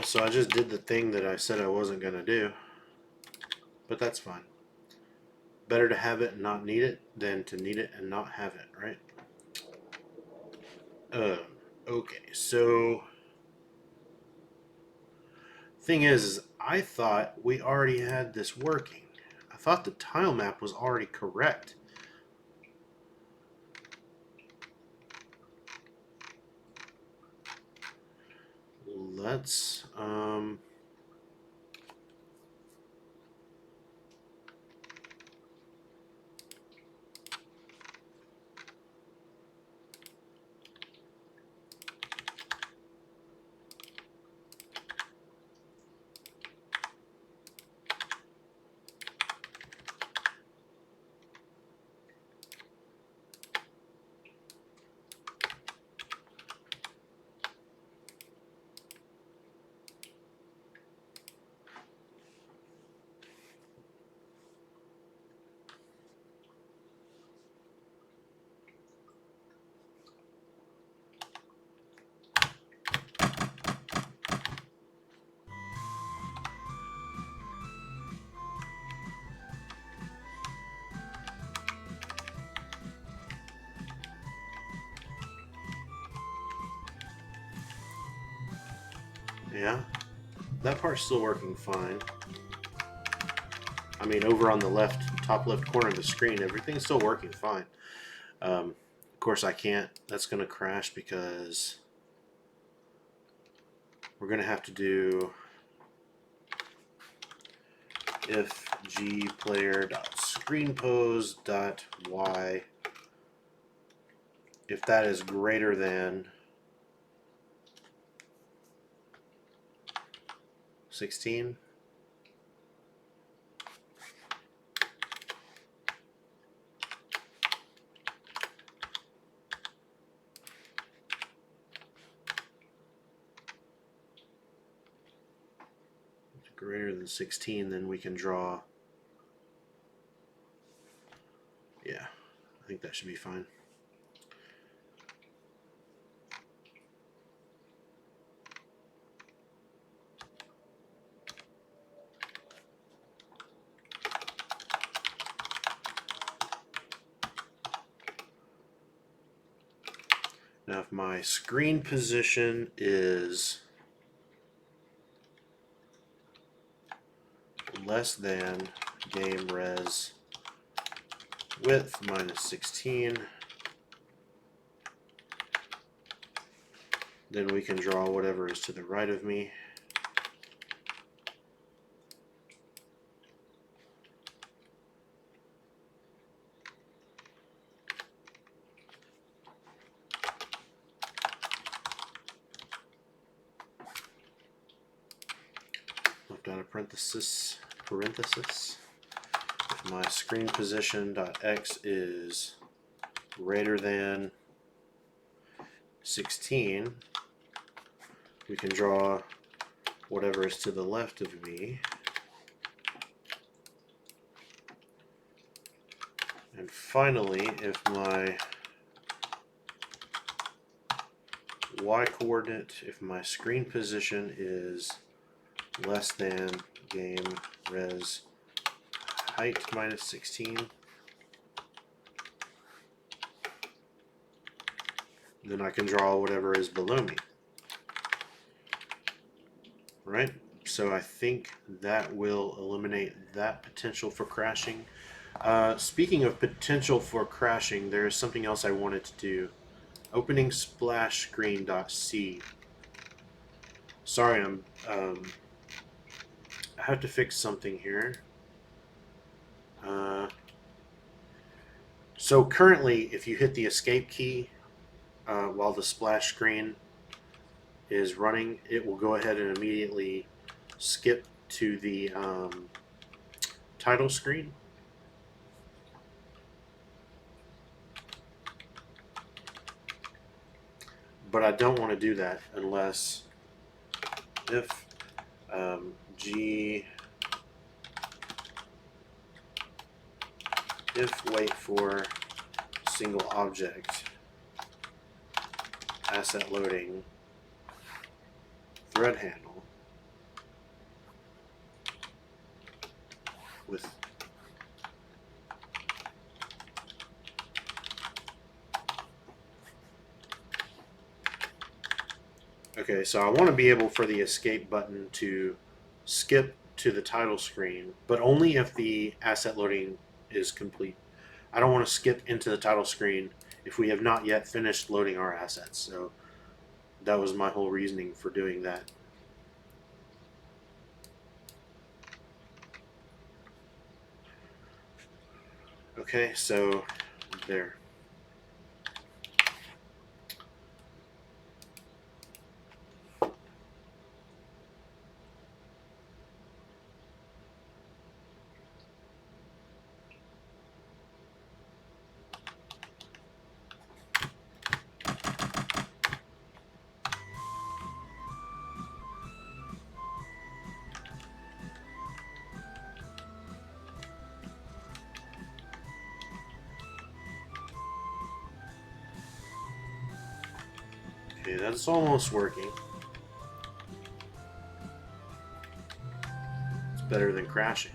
so I just did the thing that I said I wasn't going to do, but that's fine. Better to have it and not need it than to need it and not have it, right? Okay, so thing is I thought we already had this working. I thought the tile map was already correct. Let's yeah, that part's still working fine. I mean, over on the top left corner of the screen, everything's still working fine. Of course, I can't. That's going to crash because we're going to have to do if gplayer.screenPose.y if that is greater than 16. Greater than 16, then we can draw. Yeah, I think that should be fine. Now, if my screen position is less than game res width minus 16, then we can draw whatever is to the right of me. Left out a parenthesis. If my screen position .x is greater than 16, we can draw whatever is to the left of me. And finally, if my y-coordinate, if my screen position is less than game res height minus 16, then I can draw whatever is below me. Right? So I think that will eliminate that potential for crashing. Speaking of potential for crashing, there is something else I wanted to do. Opening splash screen.c. Sorry, I have to fix something here. So currently, if you hit the escape key while the splash screen is running, it will go ahead and immediately skip to the title screen. But I don't want to do that unless if if wait for single object asset loading thread handle with okay, so I want to be able for the escape button to skip to the title screen, but only if the asset loading is complete. I don't want to skip into the title screen if we have not yet finished loading our assets. So that was my whole reasoning for doing that. Okay, so there. Okay, that's almost working. It's better than crashing.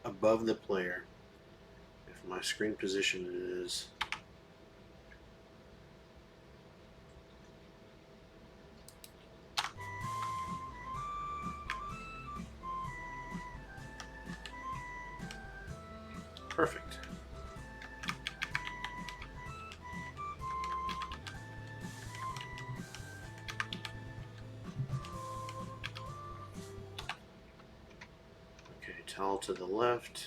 Above the player, if my screen position is perfect. Okay, towel to the left.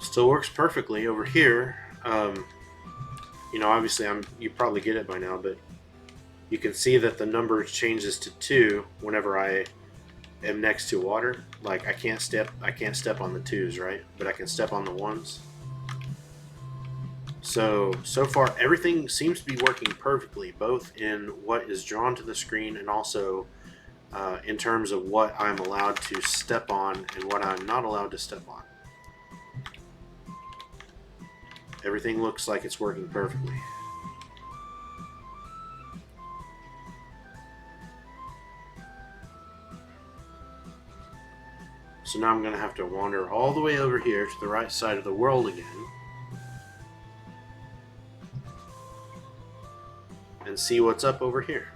Still works perfectly over here. You know, obviously, you probably get it by now, but you can see that the number changes to 2 whenever I am next to water. Like I can't step on the 2s, right? But I can step on the 1s. So far everything seems to be working perfectly, both in what is drawn to the screen and also in terms of what I'm allowed to step on and what I'm not allowed to step on. Everything looks like it's working perfectly. So now I'm going to have to wander all the way over here to the right side of the world again and see what's up over here.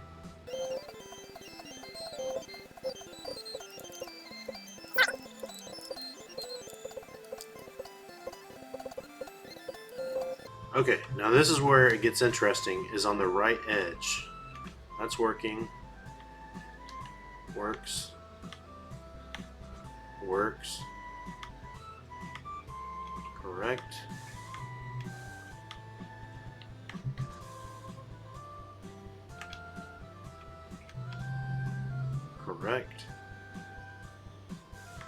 Okay, now this is where it gets interesting, is on the right edge. That's working. Works. Works. Correct. Correct.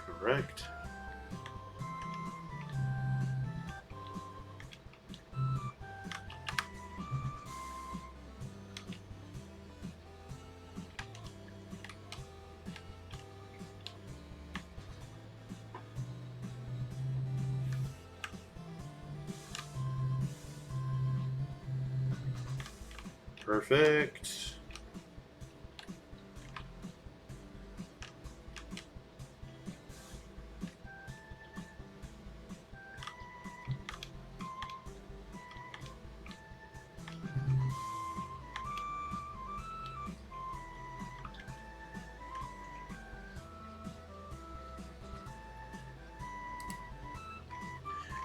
Correct. Perfect.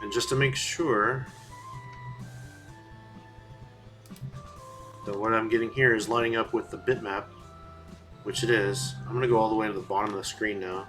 And just to make sure that what I'm getting here is lining up with the bitmap, which it is, I'm going to go all the way to the bottom of the screen now.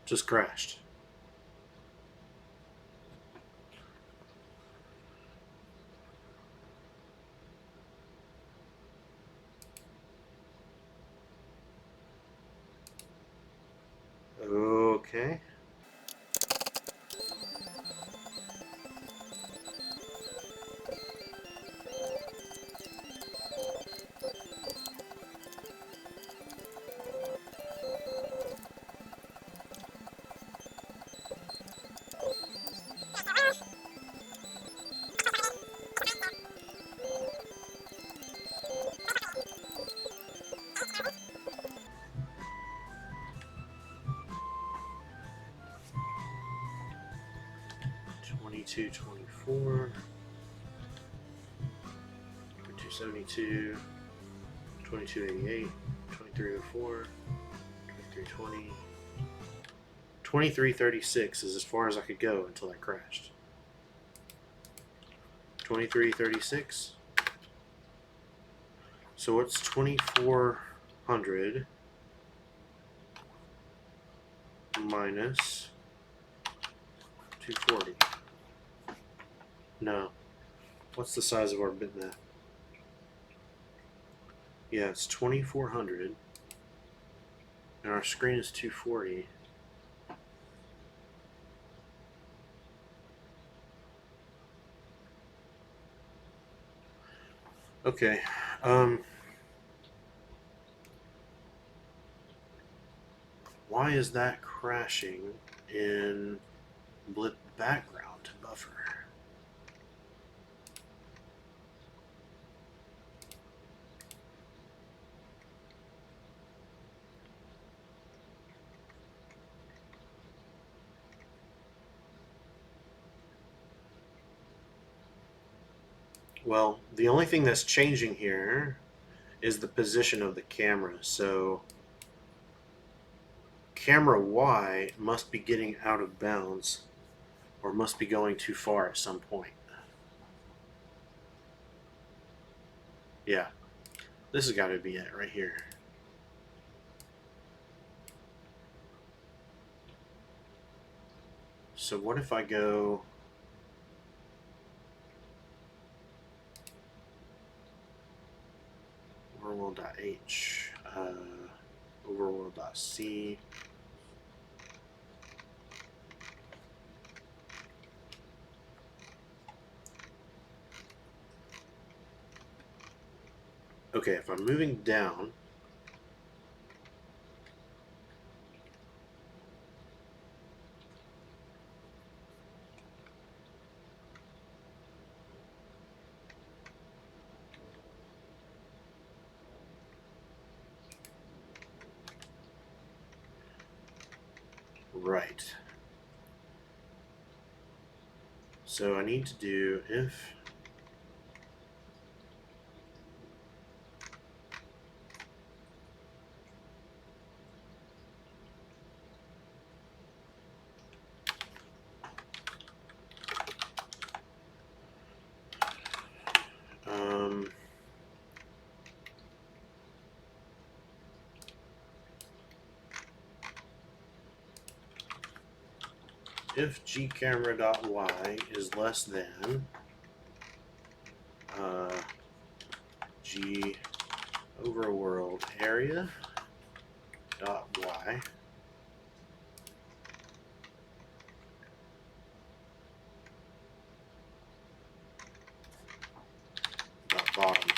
Just crashed. Okay. Twenty-two, 24, 2272, 2288, 2304, 2320, 2336 is as far as I could go until I crashed. 2336. So what's 2400 minus 240? No. What's the size of our bitmap? Yeah, it's 2400. And our screen is 240. Okay. Why is that crashing in blip background buffer? Well, the only thing that's changing here is the position of the camera. So camera Y must be getting out of bounds or must be going too far at some point. Yeah, this has got to be it right here. So what if I go overworld.h, overworld.c, okay, if I'm moving down, right. So I need to do if if gcamera.y is less than g overworld area dot y dot bottom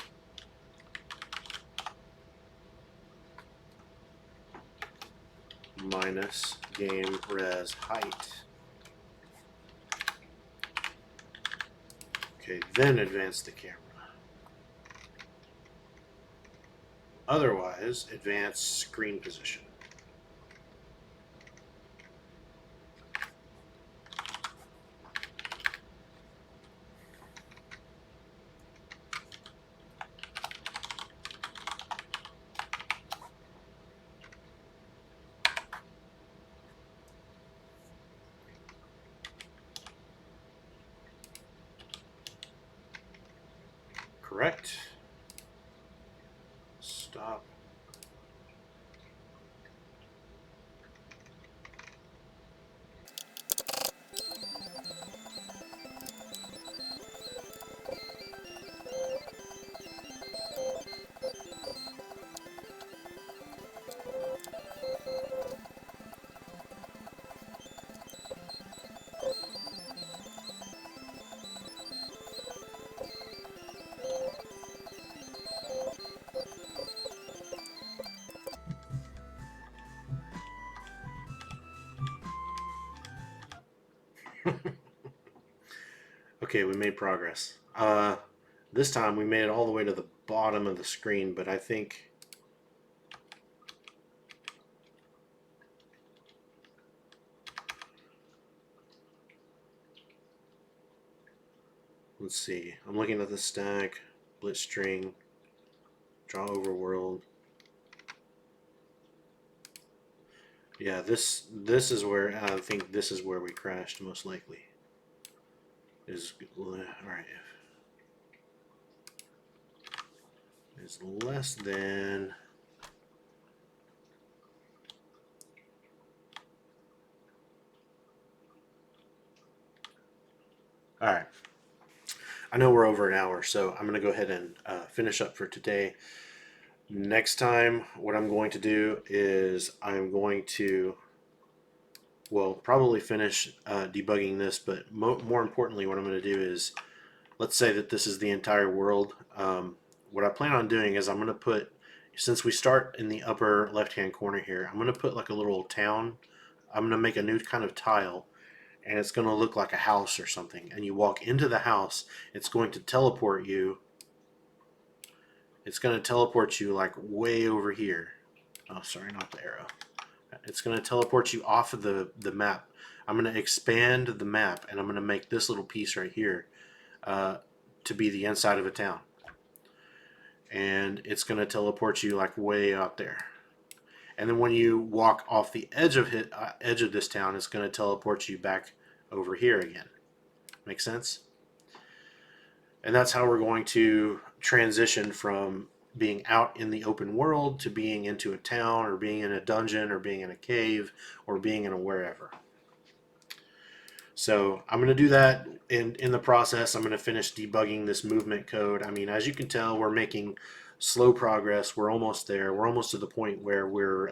minus game res height. Okay, then advance the camera. otherwise advance screen position. Correct. Stop. Okay, we made progress. This time we made it all the way to the bottom of the screen, but I think... Let's see. I'm looking at the stack, blitz string, draw overworld. Yeah, this is where I think this is where we crashed most likely. Is all right. Is less than. All right. I know we're over an hour, so I'm going to go ahead and finish up for today. Next time, what I'm going to do is I'm going to, well, probably finish debugging this, but more importantly, what I'm going to do is, let's say that this is the entire world. What I plan on doing is I'm going to put, since we start in the upper left-hand corner here, I'm going to put like a little town. I'm going to make a new kind of tile, and it's going to look like a house or something. And you walk into the house, it's going to teleport you. It's going to teleport you like way over here. Oh, sorry, not the arrow. It's going to teleport you off of the map. I'm going to expand the map, and I'm going to make this little piece right here to be the inside of a town. And it's going to teleport you like way out there. And then when you walk off the edge of this town, it's going to teleport you back over here again. Make sense? And that's how we're going to transition from being out in the open world to being into a town, or being in a dungeon, or being in a cave, or being in a wherever. So I'm going to do that. In the process, I'm going to finish debugging this movement code. I mean, as you can tell, we're making slow progress. We're almost there. We're almost to the point where we're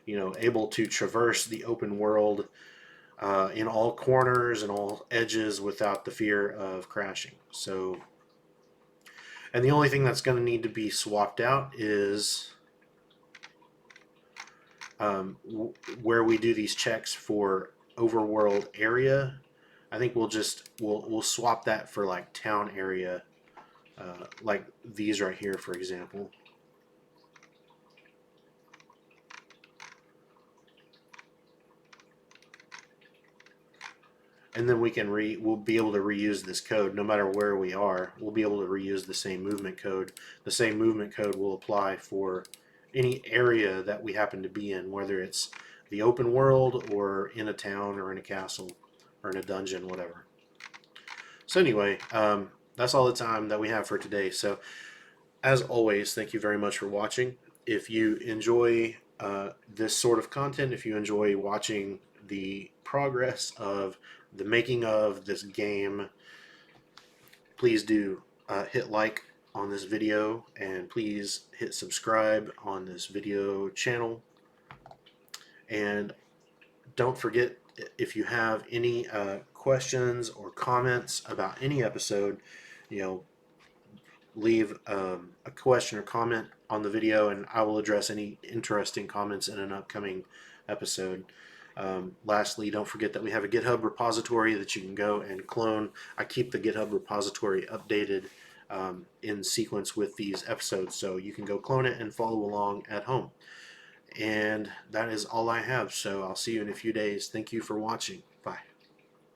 able to traverse the open world in all corners and all edges without the fear of crashing. So, and the only thing that's going to need to be swapped out is where we do these checks for overworld area. I think we'll swap that for like town area, like these right here, for example. And then we'll be able to reuse this code no matter where we are. We'll be able to reuse the same movement code. The same movement code will apply for any area that we happen to be in, whether it's the open world or in a town or in a castle or in a dungeon, whatever. So anyway, that's all the time that we have for today. So as always, thank you very much for watching. If you enjoy this sort of content, if you enjoy watching the progress of the making of this game, please do hit like on this video, and please hit subscribe on this video channel. And don't forget, if you have any questions or comments about any episode, leave a question or comment on the video, and I will address any interesting comments in an upcoming episode. Lastly, don't forget that we have a GitHub repository that you can go and clone. I keep the GitHub repository updated in sequence with these episodes. So you can go clone it and follow along at home. And that is all I have. So I'll see you in a few days. Thank you for watching.